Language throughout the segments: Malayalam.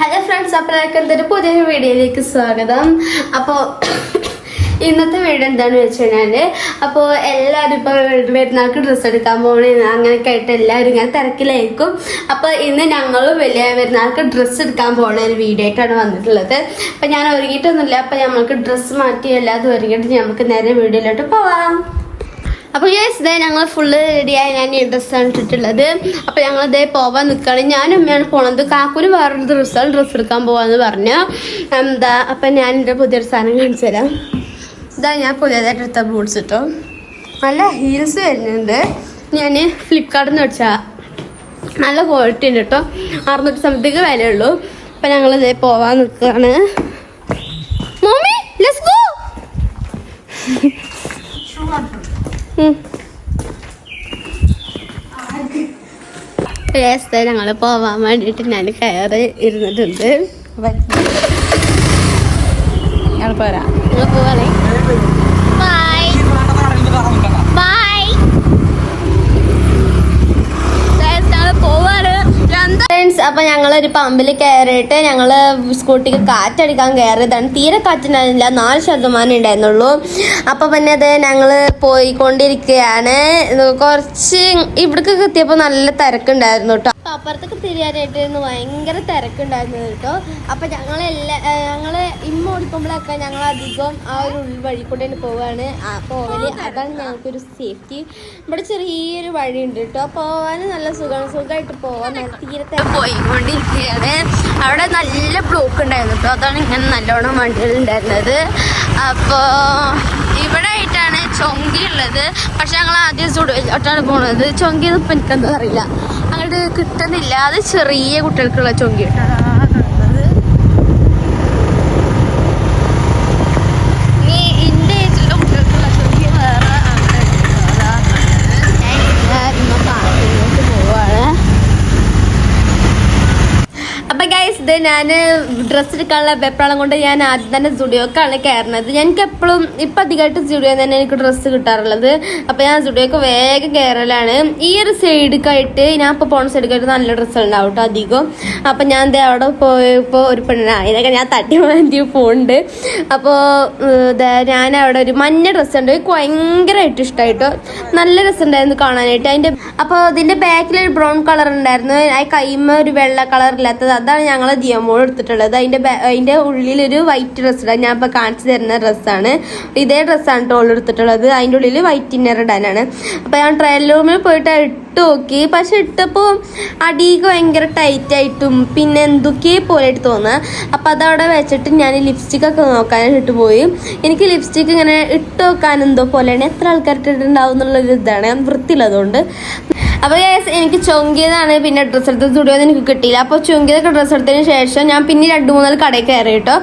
ഹലോ ഫ്രണ്ട്സ്, അപ്പോഴേക്കും പുതിയൊരു വീഡിയോയിലേക്ക് സ്വാഗതം. അപ്പോൾ ഇന്നത്തെ വീഡിയോ എന്താണെന്ന് വെച്ച് കഴിഞ്ഞാൽ, അപ്പോൾ എല്ലാവരും ഇപ്പോൾ പെരുന്നാൾക്ക് ഡ്രസ്സ് എടുക്കാൻ പോകണേ അങ്ങനെയൊക്കെ ആയിട്ട് എല്ലാവരും ഇങ്ങനെ തിരക്കിലായിരിക്കും. അപ്പോൾ ഇന്ന് ഞങ്ങളും വലിയ പെരുന്നാൾക്ക് ഡ്രസ്സ് എടുക്കാൻ പോകുന്ന ഒരു വീഡിയോ ആയിട്ടാണ് വന്നിട്ടുള്ളത്. അപ്പോൾ ഞാൻ ഒരുങ്ങിയിട്ടൊന്നുമില്ല. അപ്പോൾ നമുക്ക് ഡ്രസ്സ് മാറ്റി എല്ലാതും ഒരുങ്ങിയിട്ട് നമുക്ക് നേരെ വീഡിയോയിലോട്ട് പോവാം. അപ്പോൾ ഇതേ ഞങ്ങൾ ഫുള്ള് റെഡിയായി. ഞാൻ ഈ ഡ്രസ്സാണ് ഇട്ടിട്ടുള്ളത്. അപ്പോൾ ഞങ്ങളിതേ പോവാൻ നിൽക്കുകയാണ്. ഞാനും ഉമ്മയാണ് പോണത്. കാക്കൂന് വേറൊരു ഡ്രസ്സ് എടുക്കാൻ പോവാന്ന് പറഞ്ഞു. അപ്പം ഞാൻ എൻ്റെ പുതിയൊരു സാധനം കാണിച്ചു തരാം. ഇതാ ഞാൻ പുതിയതായിട്ട് എടുത്ത ബൂട്ട്സ് ഇട്ടോ. നല്ല ഹീൽസ് വരുന്നുണ്ട്. ഞാൻ ഫ്ലിപ്കാർട്ടിൽ നിന്ന് മേടിച്ചാൽ നല്ല ക്വാളിറ്റി ഉണ്ട് കേട്ടോ. 600 സംതിങ് വിലയുള്ളൂ. അപ്പം ഞങ്ങളിതേ പോവാൻ നിൽക്കുകയാണ്. Mommy let's go. ഞങ്ങൾ പോവാൻ വേണ്ടിയിട്ട് ഞാൻ കയറി ഇരുന്നിട്ടുണ്ട്. ഞങ്ങൾ പോരാ, നിങ്ങൾ പോവാണേ. Bye bye. ഞങ്ങൾ പോവാണ്. അപ്പൊ ഞങ്ങളൊരു പമ്പിൽ കയറിയിട്ട് ഞങ്ങള് സ്കൂട്ടിക്ക് കാറ്റടിക്കാൻ കയറിയതാണ്. തീരെ കാറ്റുണ്ടായിരുന്നില്ല, 4% ഉണ്ടായിരുന്നുള്ളൂ. അപ്പൊ പിന്നെ അത് ഞങ്ങള് പോയിക്കൊണ്ടിരിക്കുകയാണ്. കുറച്ച് ഇവിടേക്കൊക്കെ എത്തിയപ്പോ നല്ല തിരക്കുണ്ടായിരുന്നു കേട്ടോ. അപ്പൊ അപ്പുറത്തേക്ക് തിരിയാനായിട്ട് ഭയങ്കര തിരക്കുണ്ടായിരുന്നു കേട്ടോ. അപ്പൊ ഞങ്ങള് ഇമ്മ ഓടിക്കുമ്പോഴൊക്കെ ഞങ്ങൾ അധികം ആ ഒരു ഉൾവഴി കൂടെ പോവാണ് പോവല്. അതാണ് ഞങ്ങൾക്കൊരു സേഫ്റ്റി. ഇവിടെ ചെറിയൊരു വഴിയുണ്ട് കേട്ടോ. പോവാന് നല്ല സുഖമായിട്ട് പോവാൻ. തീരെ പോയിക്കൊണ്ടിരിക്കുകയാണ്. അവിടെ നല്ല ബ്ലോക്ക് ഉണ്ടായിരുന്നു കേട്ടോ. അതാണ് ഇങ്ങനെ നല്ലോണം വണ്ടികൾ ഉണ്ടായിരുന്നത്. അപ്പോൾ ഇവിടെ ആയിട്ടാണ് ചൊങ്കി ഉള്ളത്. പക്ഷെ ഞങ്ങൾ ആദ്യം സുടുവല്ലോട്ടാണ് പോണത്. ചൊങ്കി ഇപ്പം എനിക്കെന്താ അറിയില്ല, അങ്ങോട്ട് കിട്ടുന്നില്ല. അത് ചെറിയ കുട്ടികൾക്കുള്ള ചൊങ്കി കേട്ടോ. ഇത് ഞാൻ ഡ്രസ്സ് എടുക്കാനുള്ള വെപ്രാളം കൊണ്ട് ഞാൻ ആദ്യം തന്നെ സ്റ്റുഡിയോക്കാണ് കയറുന്നത്. എനിക്ക് എപ്പോഴും ഇപ്പം അധികമായിട്ട് സ്റ്റുഡിയോ തന്നെ എനിക്ക് ഡ്രസ്സ് കിട്ടാറുള്ളത്. അപ്പം ഞാൻ സ്റ്റുഡിയോക്ക് വേഗം കയറലാണ്. ഈ ഒരു സൈഡിലേക്കായിട്ട് ഞാൻ ഇപ്പോൾ പോണ സൈഡിലേക്കായിട്ട് നല്ല ഡ്രസ്സ് ഉണ്ടാവും കേട്ടോ അധികം. അപ്പം ഞാൻ എന്താ അവിടെ പോയപ്പോൾ ഒരു പെണ്ണാണ്, അതിനൊക്കെ ഞാൻ തട്ടി മാറ്റി പോകുന്നുണ്ട്. അപ്പോൾ ഞാൻ അവിടെ ഒരു മഞ്ഞ ഡ്രസ്സ് ഉണ്ട്. എനിക്ക് ഭയങ്കരമായിട്ട് ഇഷ്ടമായിട്ടോ. നല്ല രസമുണ്ടായിരുന്നു കാണാനായിട്ട്. അപ്പോൾ ഇതിൻ്റെ ബാക്കിലൊരു ബ്രൗൺ കളർ ഉണ്ടായിരുന്നു. ആ കൈമ ഒരു വെള്ള കളർ ഇല്ലാത്തത്. അതാണ് ഞങ്ങൾ ദിയമോൾ എടുത്തിട്ടുള്ളത്. അതിൻ്റെ ഉള്ളിലൊരു വൈറ്റ് ഡ്രസ്സ് ഇടാൻ ഞാൻ ഇപ്പോൾ കാണിച്ചു തരുന്ന ഡ്രസ്സാണ്. ഇതേ ഡ്രസ്സാണ് ടോൾ എടുത്തിട്ടുള്ളത്. അതിൻ്റെ ഉള്ളിൽ വൈറ്റ് ഇന്നർ ഇടാനാണ്. അപ്പോൾ ഞാൻ ട്രയൽ റൂമിൽ പോയിട്ട് ഇട്ട് നോക്കി. പക്ഷെ ഇട്ടപ്പോൾ അടിക്ക് ഭയങ്കര ടൈറ്റായിട്ടും പിന്നെ എന്തൊക്കെ പോലെയായിട്ട് തോന്നുക. അപ്പോൾ അതവിടെ വെച്ചിട്ട് ഞാൻ ലിപ്സ്റ്റിക്കൊക്കെ നോക്കാനായിട്ട് ഇട്ട് പോയി. എനിക്ക് ലിപ്സ്റ്റിക്ക് ഇങ്ങനെ ഇട്ട് നോക്കാൻ എന്തോ പോലെയാണ്. എത്ര ആൾക്കാർ ഇട്ടിട്ടുണ്ടാവും എന്നുള്ളൊരു ഇതാണ്. വൃത്തിയുള്ളതുകൊണ്ട്. അപ്പോൾ എനിക്ക് ചൊങ്കിയതാണ് പിന്നെ ഡ്രസ്സ് എടുത്ത് സ്റ്റുഡിയോന്ന് എനിക്ക് കിട്ടിയില്ല. അപ്പോൾ ചൊങ്കിയതൊക്കെ ഡ്രസ്സ് എടുത്തതിന് ശേഷം ഞാൻ പിന്നെ 2-3 കടയിൽ കയറി കേട്ടോ.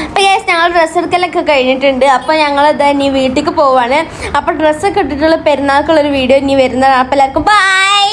അപ്പോൾ ഞങ്ങൾ ഡ്രസ്സ് എടുക്കലൊക്കെ കഴിഞ്ഞിട്ടുണ്ട്. അപ്പോൾ ഞങ്ങൾ ഇനി വീട്ടിലേക്ക് പോവാണ്. അപ്പോൾ ഡ്രസ്സൊക്കെ ഇട്ടിട്ടുള്ള പെരുന്നാൾക്കുള്ളൊരു വീഡിയോ ഇനി വരുന്നതാണ്. അപ്പോൾ എല്ലാവർക്കും ബൈ.